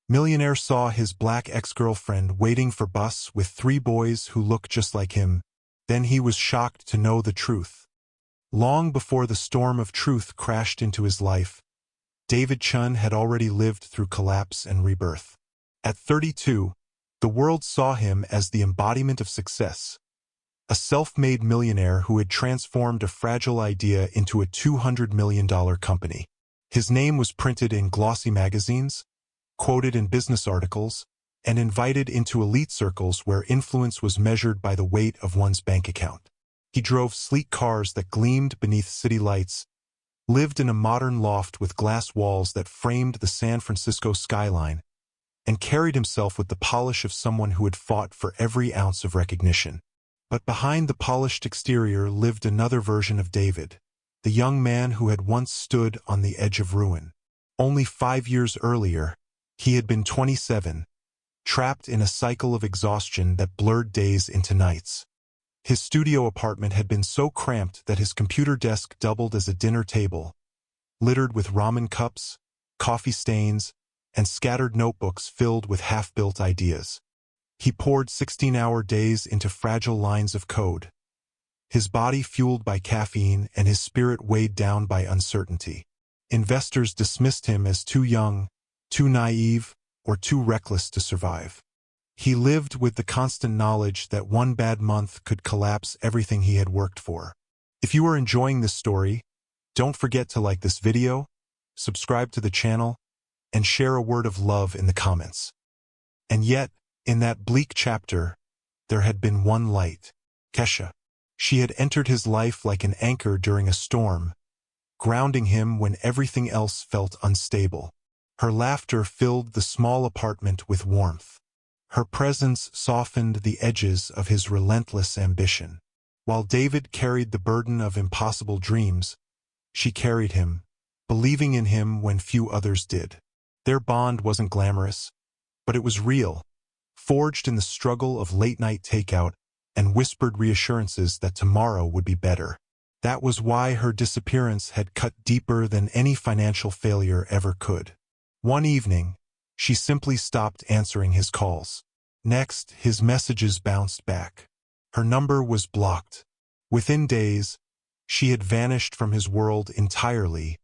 Millionaire saw his black ex-girlfriend waiting for bus with 3 boys who looked just like him. Then he was shocked to know the truth. Long before the storm of truth crashed into his life, David Chun had already lived through collapse and rebirth. At 32, the world saw him as the embodiment of success, a self-made millionaire who had transformed a fragile idea into a $200 million company. His name was printed in glossy magazines, quoted in business articles, and invited into elite circles where influence was measured by the weight of one's bank account. He drove sleek cars that gleamed beneath city lights, lived in a modern loft with glass walls that framed the San Francisco skyline, and carried himself with the polish of someone who had fought for every ounce of recognition. But behind the polished exterior lived another version of David, the young man who had once stood on the edge of ruin. Only 5 years earlier, he had been 27, trapped in a cycle of exhaustion that blurred days into nights. His studio apartment had been so cramped that his computer desk doubled as a dinner table, littered with ramen cups, coffee stains, and scattered notebooks filled with half-built ideas. He poured 16-hour days into fragile lines of code, his body fueled by caffeine and his spirit weighed down by uncertainty. Investors dismissed him as too young, too naive, or too reckless to survive. He lived with the constant knowledge that one bad month could collapse everything he had worked for. If you are enjoying this story, don't forget to like this video, subscribe to the channel, and share a word of love in the comments. And yet, in that bleak chapter, there had been one light, Kesha. She had entered his life like an anchor during a storm, grounding him when everything else felt unstable. Her laughter filled the small apartment with warmth. Her presence softened the edges of his relentless ambition. While David carried the burden of impossible dreams, she carried him, believing in him when few others did. Their bond wasn't glamorous, but it was real, forged in the struggle of late-night takeout and whispered reassurances that tomorrow would be better. That was why her disappearance had cut deeper than any financial failure ever could. One evening, she simply stopped answering his calls. Next, his messages bounced back. Her number was blocked. Within days, she had vanished from his world entirely,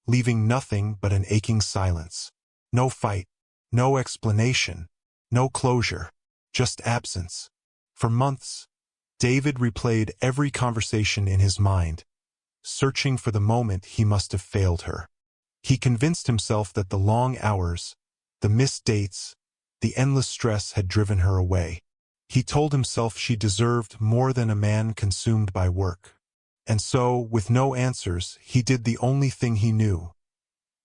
leaving nothing but an aching silence. No fight, no explanation, no closure, just absence. For months, David replayed every conversation in his mind, searching for the moment he must have failed her. He convinced himself that the long hours, the missed dates, the endless stress had driven her away. He told himself she deserved more than a man consumed by work. And so, with no answers, he did the only thing he knew.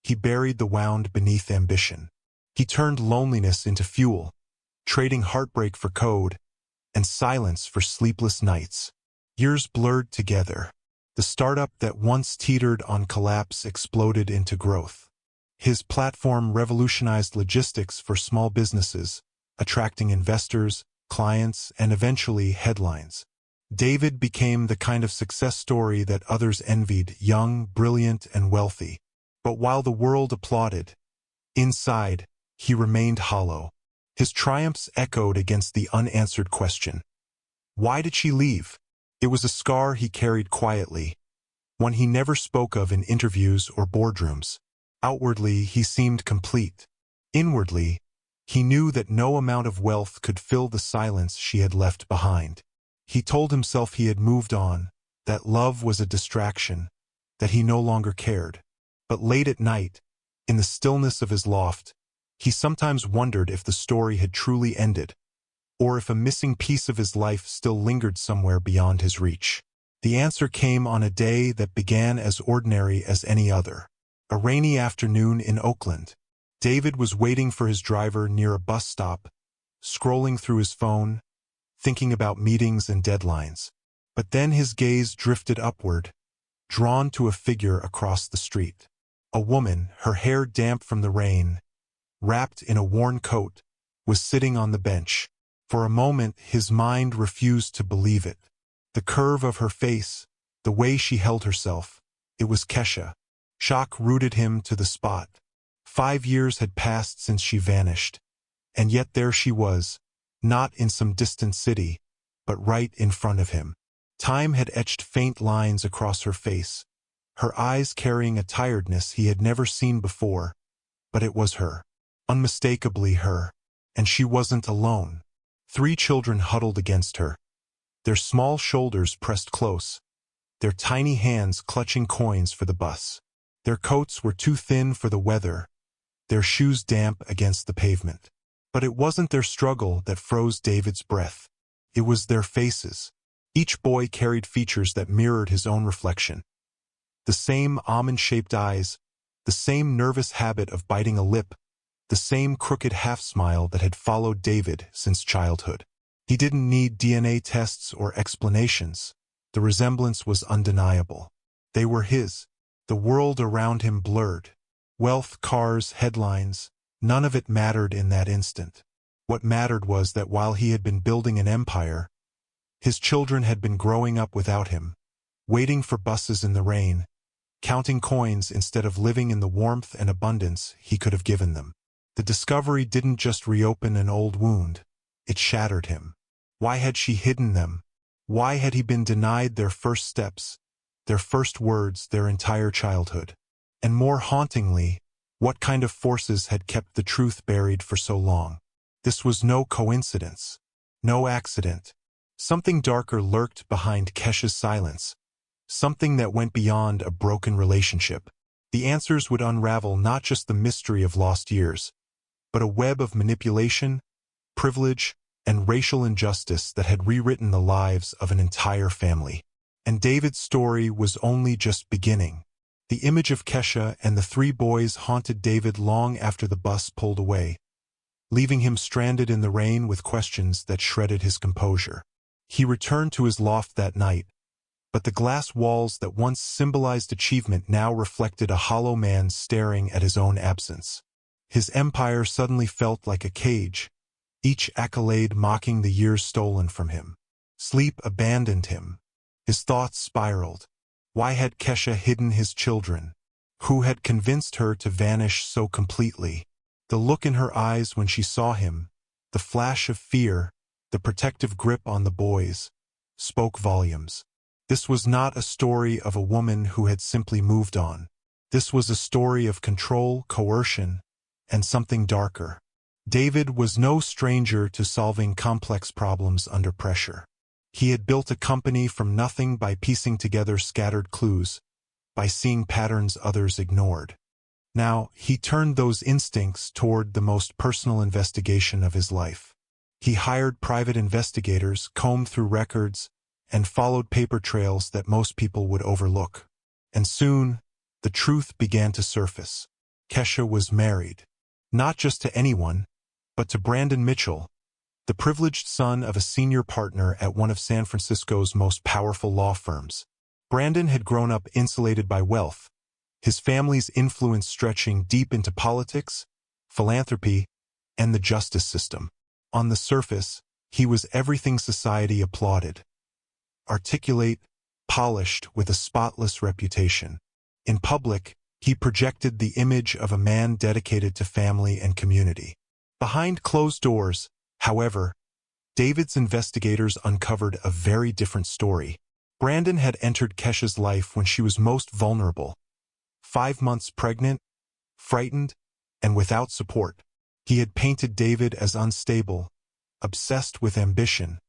He buried the wound beneath ambition. He turned loneliness into fuel, trading heartbreak for code, and silence for sleepless nights. Years blurred together. The startup that once teetered on collapse exploded into growth. His platform revolutionized logistics for small businesses, attracting investors, clients, and eventually headlines. David became the kind of success story that others envied, young, brilliant, and wealthy. But while the world applauded, inside, he remained hollow. His triumphs echoed against the unanswered question. Why did she leave? It was a scar he carried quietly, one he never spoke of in interviews or boardrooms. Outwardly, he seemed complete. Inwardly, he knew that no amount of wealth could fill the silence she had left behind. He told himself he had moved on, that love was a distraction, that he no longer cared. But late at night, in the stillness of his loft, he sometimes wondered if the story had truly ended, or if a missing piece of his life still lingered somewhere beyond his reach. The answer came on a day that began as ordinary as any other. A rainy afternoon in Oakland. David was waiting for his driver near a bus stop, scrolling through his phone, thinking about meetings and deadlines. But then his gaze drifted upward, drawn to a figure across the street. A woman, her hair damp from the rain, wrapped in a worn coat, was sitting on the bench. For a moment, his mind refused to believe it. The curve of her face, the way she held herself, it was Kesha. Shock rooted him to the spot. 5 years had passed since she vanished, and yet there she was, not in some distant city, but right in front of him. Time had etched faint lines across her face, her eyes carrying a tiredness he had never seen before, but it was her. Unmistakably her. And she wasn't alone. 3 children huddled against her, their small shoulders pressed close, their tiny hands clutching coins for the bus. Their coats were too thin for the weather, their shoes damp against the pavement. But it wasn't their struggle that froze David's breath. It was their faces. Each boy carried features that mirrored his own reflection. The same almond-shaped eyes, the same nervous habit of biting a lip, the same crooked half-smile that had followed David since childhood. He didn't need DNA tests or explanations. The resemblance was undeniable. They were his. The world around him blurred. Wealth, cars, headlines, none of it mattered in that instant. What mattered was that while he had been building an empire, his children had been growing up without him, waiting for buses in the rain, counting coins instead of living in the warmth and abundance he could have given them. The discovery didn't just reopen an old wound, it shattered him. Why had she hidden them? Why had he been denied their first steps, their first words, their entire childhood? And more hauntingly, what kind of forces had kept the truth buried for so long? This was no coincidence, no accident. Something darker lurked behind Kesha's silence, something that went beyond a broken relationship. The answers would unravel not just the mystery of lost years, but a web of manipulation, privilege, and racial injustice that had rewritten the lives of an entire family. And David's story was only just beginning. The image of Kesha and the 3 boys haunted David long after the bus pulled away, leaving him stranded in the rain with questions that shredded his composure. He returned to his loft that night, but the glass walls that once symbolized achievement now reflected a hollow man staring at his own absence. His empire suddenly felt like a cage, each accolade mocking the years stolen from him. Sleep abandoned him. His thoughts spiraled. Why had Kesha hidden his children? Who had convinced her to vanish so completely? The look in her eyes when she saw him, the flash of fear, the protective grip on the boys, spoke volumes. This was not a story of a woman who had simply moved on. This was a story of control, coercion, and something darker. David was no stranger to solving complex problems under pressure. He had built a company from nothing by piecing together scattered clues, by seeing patterns others ignored. Now, he turned those instincts toward the most personal investigation of his life. He hired private investigators, combed through records, and followed paper trails that most people would overlook. And soon, the truth began to surface. Kesha was married. Not just to anyone, but to Brandon Mitchell, the privileged son of a senior partner at one of San Francisco's most powerful law firms. Brandon had grown up insulated by wealth, his family's influence stretching deep into politics, philanthropy, and the justice system. On the surface, he was everything society applauded. Articulate, polished, with a spotless reputation. In public, he projected the image of a man dedicated to family and community. Behind closed doors, however, David's investigators uncovered a very different story. Brandon had entered Kesha's life when she was most vulnerable. 5 months pregnant, frightened, and without support. He had painted David as unstable, obsessed with ambition,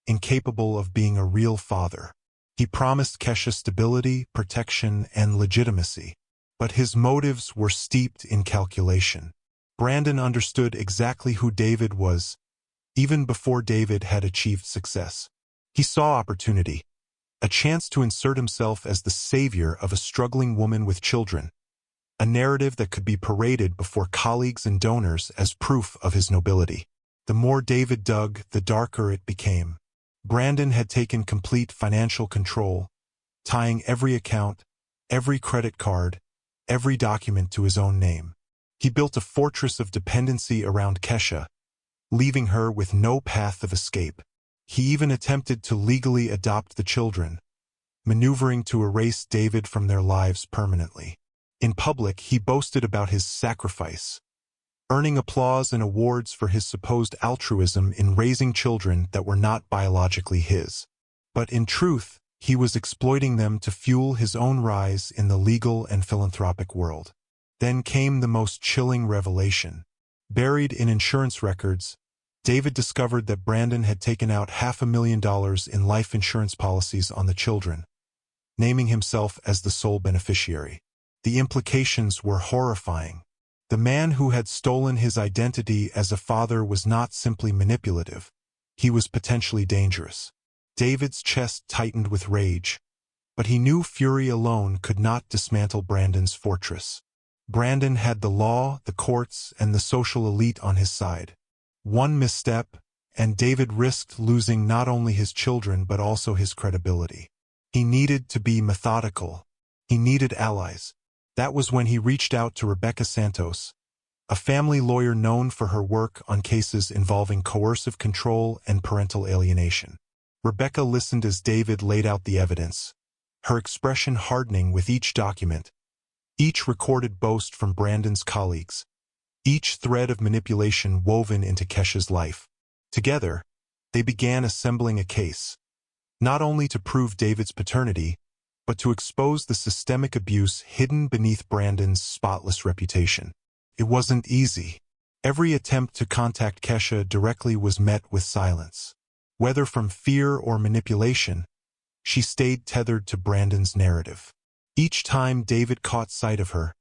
incapable of being a real father. He promised Kesha stability, protection, and legitimacy. But his motives were steeped in calculation. Brandon understood exactly who David was, even before David had achieved success. He saw opportunity, a chance to insert himself as the savior of a struggling woman with children, a narrative that could be paraded before colleagues and donors as proof of his nobility. The more David dug, the darker it became. Brandon had taken complete financial control, tying every account, every credit card, every document to his own name. He built a fortress of dependency around Kesha, leaving her with no path of escape. He even attempted to legally adopt the children, maneuvering to erase David from their lives permanently. In public, he boasted about his sacrifice, earning applause and awards for his supposed altruism in raising children that were not biologically his. But in truth, he was exploiting them to fuel his own rise in the legal and philanthropic world. Then came the most chilling revelation. Buried in insurance records, David discovered that Brandon had taken out $500,000 in life insurance policies on the children, naming himself as the sole beneficiary. The implications were horrifying. The man who had stolen his identity as a father was not simply manipulative. He was potentially dangerous. David's chest tightened with rage, but he knew fury alone could not dismantle Brandon's fortress. Brandon had the law, the courts, and the social elite on his side. One misstep, and David risked losing not only his children but also his credibility. He needed to be methodical. He needed allies. That was when he reached out to Rebecca Santos, a family lawyer known for her work on cases involving coercive control and parental alienation. Rebecca listened as David laid out the evidence, her expression hardening with each document, each recorded boast from Brandon's colleagues, each thread of manipulation woven into Kesha's life. Together, they began assembling a case, not only to prove David's paternity, but to expose the systemic abuse hidden beneath Brandon's spotless reputation. It wasn't easy. Every attempt to contact Kesha directly was met with silence. Whether from fear or manipulation, she stayed tethered to Brandon's narrative. Each time David caught sight of her,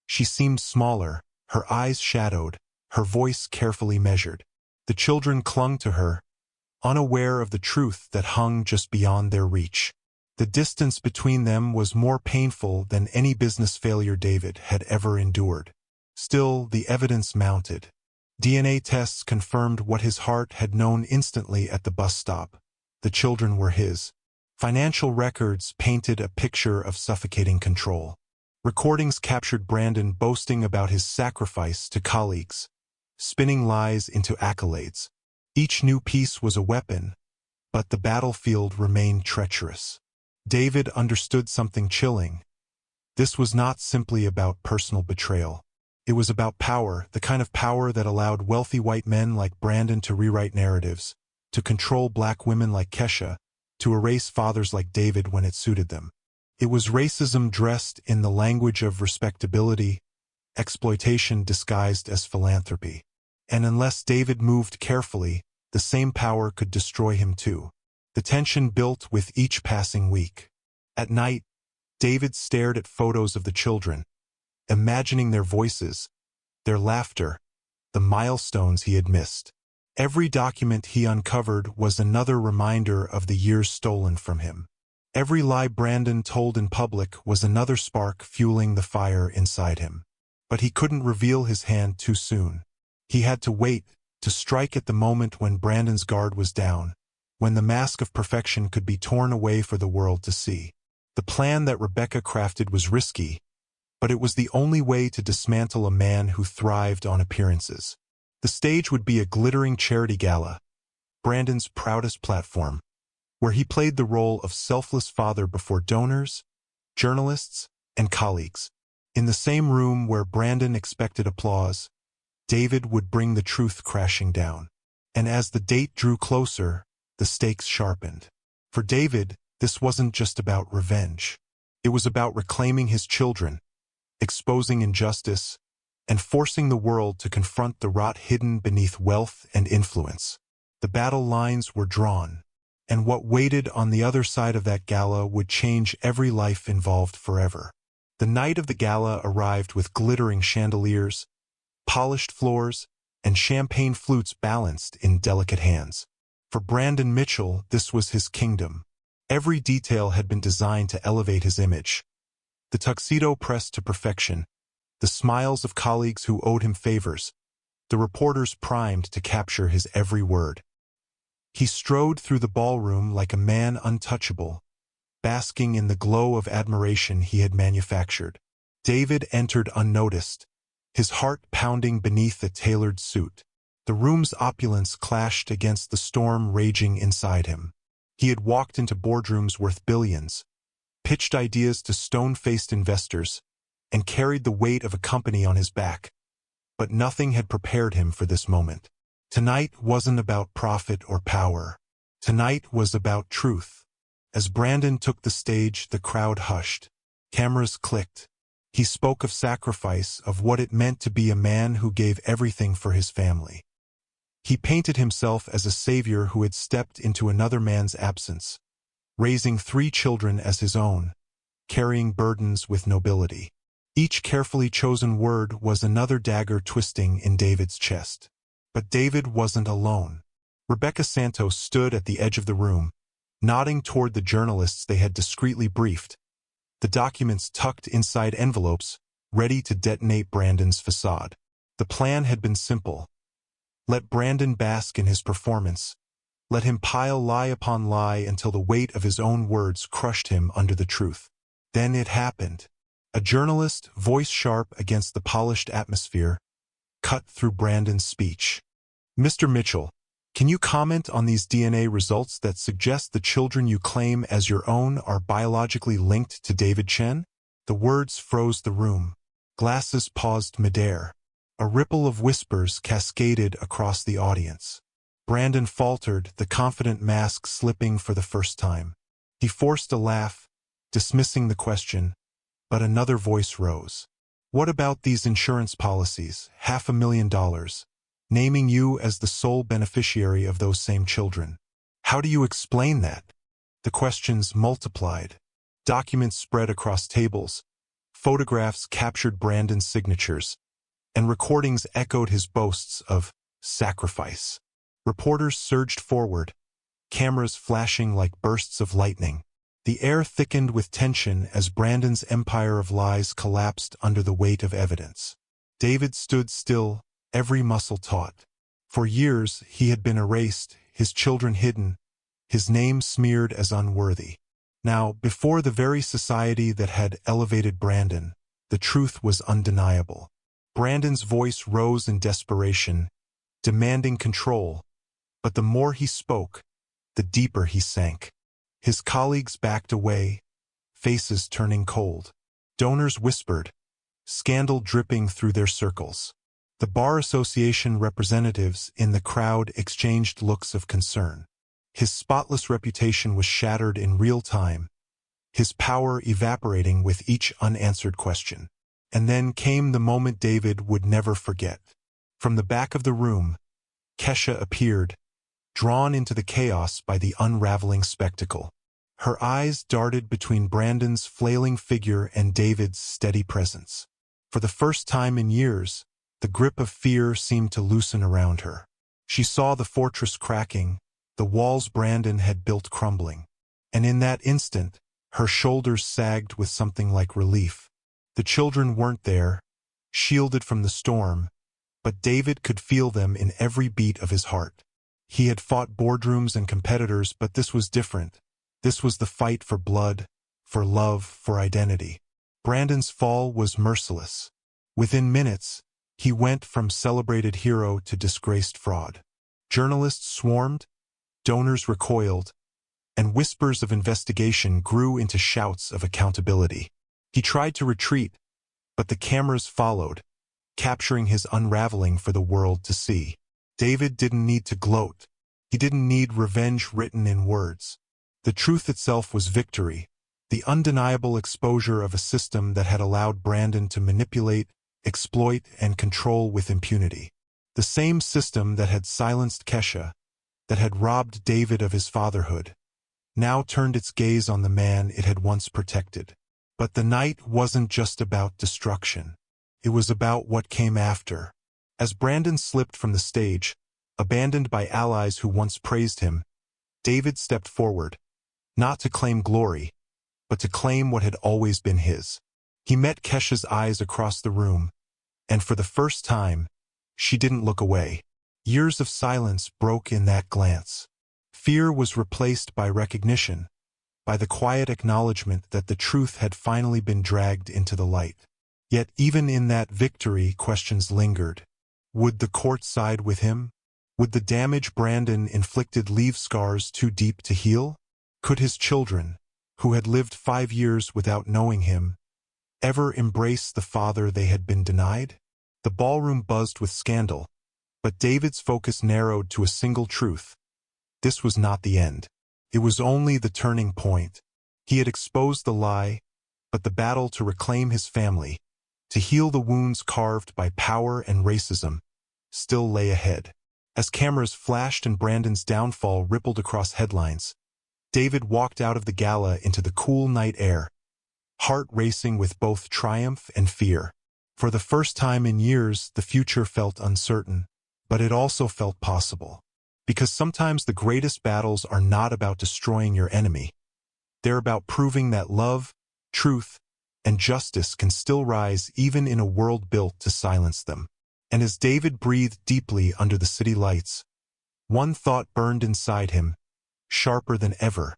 she seemed smaller, her eyes shadowed, her voice carefully measured. The children clung to her, unaware of the truth that hung just beyond their reach. The distance between them was more painful than any business failure David had ever endured. Still, the evidence mounted. DNA tests confirmed what his heart had known instantly at the bus stop. The children were his. Financial records painted a picture of suffocating control. Recordings captured Brandon boasting about his sacrifice to colleagues, spinning lies into accolades. Each new piece was a weapon, but the battlefield remained treacherous. David understood something chilling. This was not simply about personal betrayal. It was about power, the kind of power that allowed wealthy white men like Brandon to rewrite narratives, to control black women like Kesha, to erase fathers like David when it suited them. It was racism dressed in the language of respectability, exploitation disguised as philanthropy. And unless David moved carefully, the same power could destroy him too. The tension built with each passing week. At night, David stared at photos of the children, imagining their voices, their laughter, the milestones he had missed. Every document he uncovered was another reminder of the years stolen from him. Every lie Brandon told in public was another spark fueling the fire inside him. But he couldn't reveal his hand too soon. He had to wait, to strike at the moment when Brandon's guard was down, when the mask of perfection could be torn away for the world to see. The plan that Rebecca crafted was risky, but it was the only way to dismantle a man who thrived on appearances. The stage would be a glittering charity gala, Brandon's proudest platform, where he played the role of selfless father before donors, journalists, and colleagues. In the same room where Brandon expected applause, David would bring the truth crashing down. And as the date drew closer, the stakes sharpened. For David, this wasn't just about revenge. It was about reclaiming his children, exposing injustice, and forcing the world to confront the rot hidden beneath wealth and influence. The battle lines were drawn, and what waited on the other side of that gala would change every life involved forever. The night of the gala arrived with glittering chandeliers, polished floors, and champagne flutes balanced in delicate hands. For Brandon Mitchell, this was his kingdom. Every detail had been designed to elevate his image. The tuxedo pressed to perfection, the smiles of colleagues who owed him favors, the reporters primed to capture his every word. He strode through the ballroom like a man untouchable, basking in the glow of admiration he had manufactured. David entered unnoticed, his heart pounding beneath a tailored suit. The room's opulence clashed against the storm raging inside him. He had walked into boardrooms worth billions, pitched ideas to stone-faced investors, and carried the weight of a company on his back. But nothing had prepared him for this moment. Tonight wasn't about profit or power. Tonight was about truth. As Brandon took the stage, the crowd hushed. Cameras clicked. He spoke of sacrifice, of what it meant to be a man who gave everything for his family. He painted himself as a savior who had stepped into another man's absence, raising 3 children as his own, carrying burdens with nobility. Each carefully chosen word was another dagger twisting in David's chest. But David wasn't alone. Rebecca Santos stood at the edge of the room, nodding toward the journalists they had discreetly briefed, the documents tucked inside envelopes, ready to detonate Brandon's facade. The plan had been simple. Let Brandon bask in his performance. Let him pile lie upon lie until the weight of his own words crushed him under the truth. Then it happened. A journalist, voice sharp against the polished atmosphere, cut through Brandon's speech. "Mr. Mitchell, can you comment on these DNA results that suggest the children you claim as your own are biologically linked to David Chen?" The words froze the room. Glasses paused midair. A ripple of whispers cascaded across the audience. Brandon faltered, the confident mask slipping for the first time. He forced a laugh, dismissing the question, but another voice rose. "What about these insurance policies, $500,000, naming you as the sole beneficiary of those same children? How do you explain that?" The questions multiplied. Documents spread across tables. Photographs captured Brandon's signatures, and recordings echoed his boasts of sacrifice. Reporters surged forward, cameras flashing like bursts of lightning. The air thickened with tension as Brandon's empire of lies collapsed under the weight of evidence. David stood still, every muscle taut. For years he had been erased, his children hidden, his name smeared as unworthy. Now, before the very society that had elevated Brandon, the truth was undeniable. Brandon's voice rose in desperation, demanding control, but the more he spoke, the deeper he sank. His colleagues backed away, faces turning cold. Donors whispered, scandal dripping through their circles. The Bar Association representatives in the crowd exchanged looks of concern. His spotless reputation was shattered in real time, his power evaporating with each unanswered question. And then came the moment David would never forget. From the back of the room, Kesha appeared, drawn into the chaos by the unraveling spectacle. Her eyes darted between Brandon's flailing figure and David's steady presence. For the first time in years, the grip of fear seemed to loosen around her. She saw the fortress cracking, the walls Brandon had built crumbling. And in that instant, her shoulders sagged with something like relief. The children weren't there, shielded from the storm, but David could feel them in every beat of his heart. He had fought boardrooms and competitors, but this was different. This was the fight for blood, for love, for identity. Brandon's fall was merciless. Within minutes, he went from celebrated hero to disgraced fraud. Journalists swarmed, donors recoiled, and whispers of investigation grew into shouts of accountability. He tried to retreat, but the cameras followed, capturing his unraveling for the world to see. David didn't need to gloat. He didn't need revenge written in words. The truth itself was victory, the undeniable exposure of a system that had allowed Brandon to manipulate, exploit, and control with impunity. The same system that had silenced Kesha, that had robbed David of his fatherhood, now turned its gaze on the man it had once protected. But the night wasn't just about destruction. It was about what came after. As Brandon slipped from the stage, abandoned by allies who once praised him, David stepped forward, not to claim glory, but to claim what had always been his. He met Kesha's eyes across the room, and for the first time, she didn't look away. Years of silence broke in that glance. Fear was replaced by recognition, by the quiet acknowledgement that the truth had finally been dragged into the light. Yet even in that victory, questions lingered. Would the court side with him? Would the damage Brandon inflicted leave scars too deep to heal? Could his children, who had lived 5 years without knowing him, ever embrace the father they had been denied? The ballroom buzzed with scandal, but David's focus narrowed to a single truth. This was not the end. It was only the turning point. He had exposed the lie, but the battle to reclaim his family, to heal the wounds carved by power and racism, still lay ahead. As cameras flashed and Brandon's downfall rippled across headlines, David walked out of the gala into the cool night air, heart racing with both triumph and fear. For the first time in years, the future felt uncertain, but it also felt possible. Because sometimes the greatest battles are not about destroying your enemy. They're about proving that love, truth, and justice can still rise even in a world built to silence them. And as David breathed deeply under the city lights, one thought burned inside him, sharper than ever.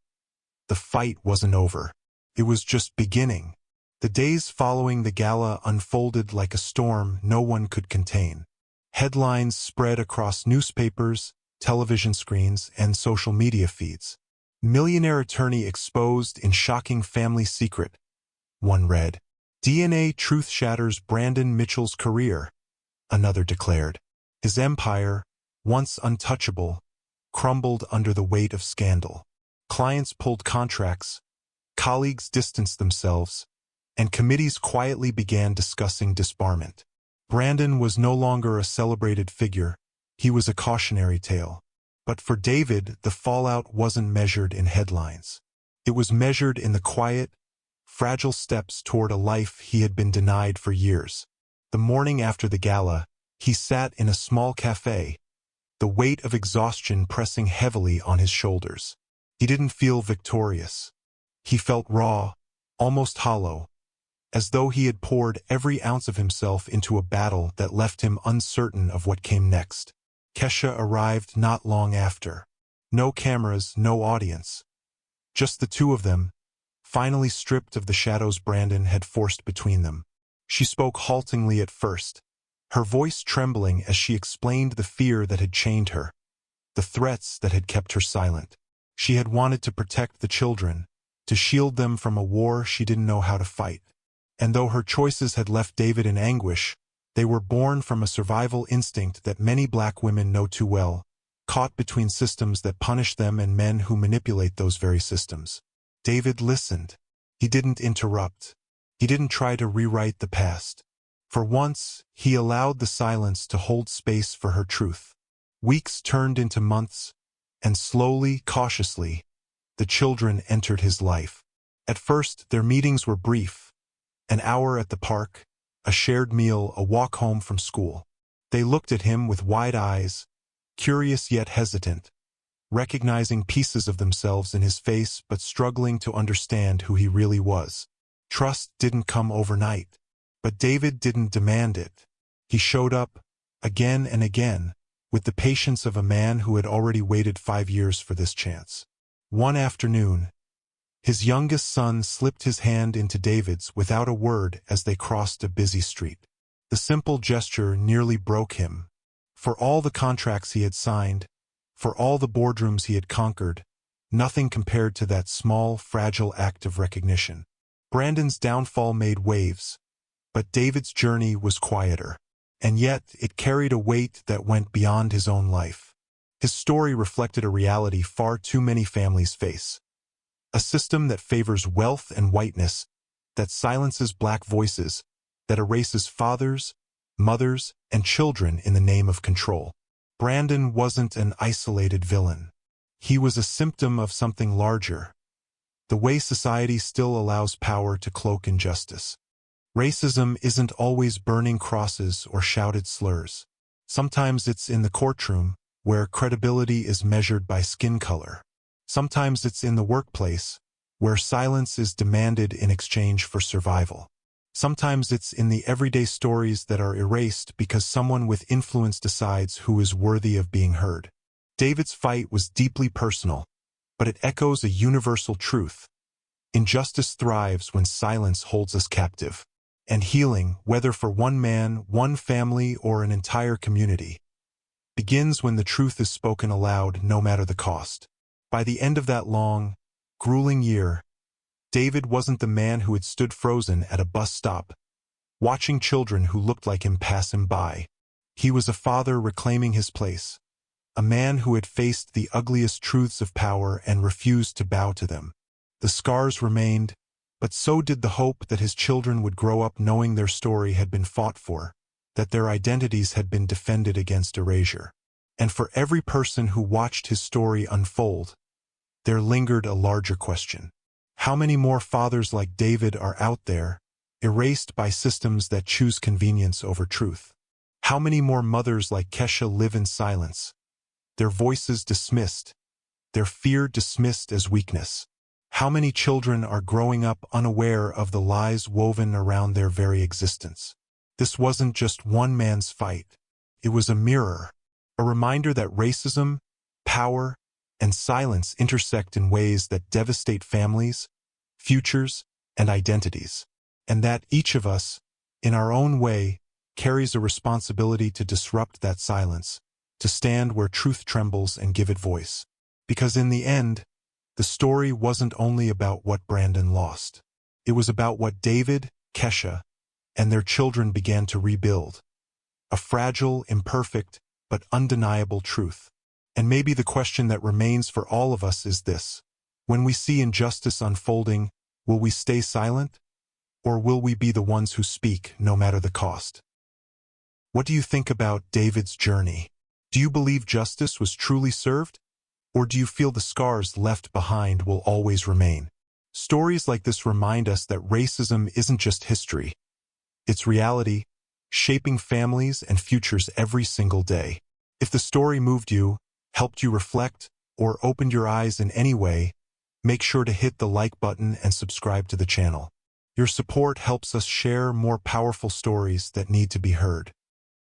The fight wasn't over. It was just beginning. The days following the gala unfolded like a storm no one could contain. Headlines spread across newspapers, television screens, and social media feeds. Millionaire attorney exposed in shocking family secret. One read, DNA truth shatters Brandon Mitchell's career. Another declared, his empire, once untouchable, crumbled under the weight of scandal. Clients pulled contracts, colleagues distanced themselves, and committees quietly began discussing disbarment. Brandon was no longer a celebrated figure. He was a cautionary tale. But for David, the fallout wasn't measured in headlines. It was measured in the quiet, fragile steps toward a life he had been denied for years. The morning after the gala, he sat in a small cafe, the weight of exhaustion pressing heavily on his shoulders. He didn't feel victorious. He felt raw, almost hollow, as though he had poured every ounce of himself into a battle that left him uncertain of what came next. Kesha arrived not long after. No cameras, no audience. Just the two of them, finally stripped of the shadows Brandon had forced between them. She spoke haltingly at first, her voice trembling as she explained the fear that had chained her, the threats that had kept her silent. She had wanted to protect the children, to shield them from a war she didn't know how to fight. And though her choices had left David in anguish, they were born from a survival instinct that many black women know too well, caught between systems that punish them and men who manipulate those very systems. David listened. He didn't interrupt. He didn't try to rewrite the past. For once, he allowed the silence to hold space for her truth. Weeks turned into months, and slowly, cautiously, the children entered his life. At first, their meetings were brief. An hour at the park, a shared meal, a walk home from school. They looked at him with wide eyes, curious yet hesitant, recognizing pieces of themselves in his face but struggling to understand who he really was. Trust didn't come overnight, but David didn't demand it. He showed up, again and again, with the patience of a man who had already waited 5 years for this chance. One afternoon, his youngest son slipped his hand into David's without a word as they crossed a busy street. The simple gesture nearly broke him. For all the contracts he had signed, for all the boardrooms he had conquered, nothing compared to that small, fragile act of recognition. Brandon's downfall made waves, but David's journey was quieter, and yet it carried a weight that went beyond his own life. His story reflected a reality far too many families face. A system that favors wealth and whiteness, that silences black voices, that erases fathers, mothers, and children in the name of control. Brandon wasn't an isolated villain. He was a symptom of something larger, the way society still allows power to cloak injustice. Racism isn't always burning crosses or shouted slurs. Sometimes it's in the courtroom, where credibility is measured by skin color. Sometimes it's in the workplace, where silence is demanded in exchange for survival. Sometimes it's in the everyday stories that are erased because someone with influence decides who is worthy of being heard. David's fight was deeply personal, but it echoes a universal truth. Injustice thrives when silence holds us captive. And healing, whether for one man, one family, or an entire community, begins when the truth is spoken aloud, no matter the cost. By the end of that long, grueling year, David wasn't the man who had stood frozen at a bus stop, watching children who looked like him pass him by. He was a father reclaiming his place, a man who had faced the ugliest truths of power and refused to bow to them. The scars remained, but so did the hope that his children would grow up knowing their story had been fought for, that their identities had been defended against erasure. And for every person who watched his story unfold, there lingered a larger question. How many more fathers like David are out there, erased by systems that choose convenience over truth? How many more mothers like Kesha live in silence, their voices dismissed, their fear dismissed as weakness? How many children are growing up unaware of the lies woven around their very existence? This wasn't just one man's fight. It was a mirror, a reminder that racism, power, and silence intersect in ways that devastate families, futures, and identities, and that each of us, in our own way, carries a responsibility to disrupt that silence, to stand where truth trembles and give it voice. Because in the end, the story wasn't only about what Brandon lost. It was about what David, Kesha, and their children began to rebuild. A fragile, imperfect, but undeniable truth. And maybe the question that remains for all of us is this: when we see injustice unfolding, will we stay silent? Or will we be the ones who speak, no matter the cost? What do you think about David's journey? Do you believe justice was truly served? Or do you feel the scars left behind will always remain? Stories like this remind us that racism isn't just history. It's reality, shaping families and futures every single day. If the story moved you, helped you reflect, or opened your eyes in any way, make sure to hit the like button and subscribe to the channel. Your support helps us share more powerful stories that need to be heard.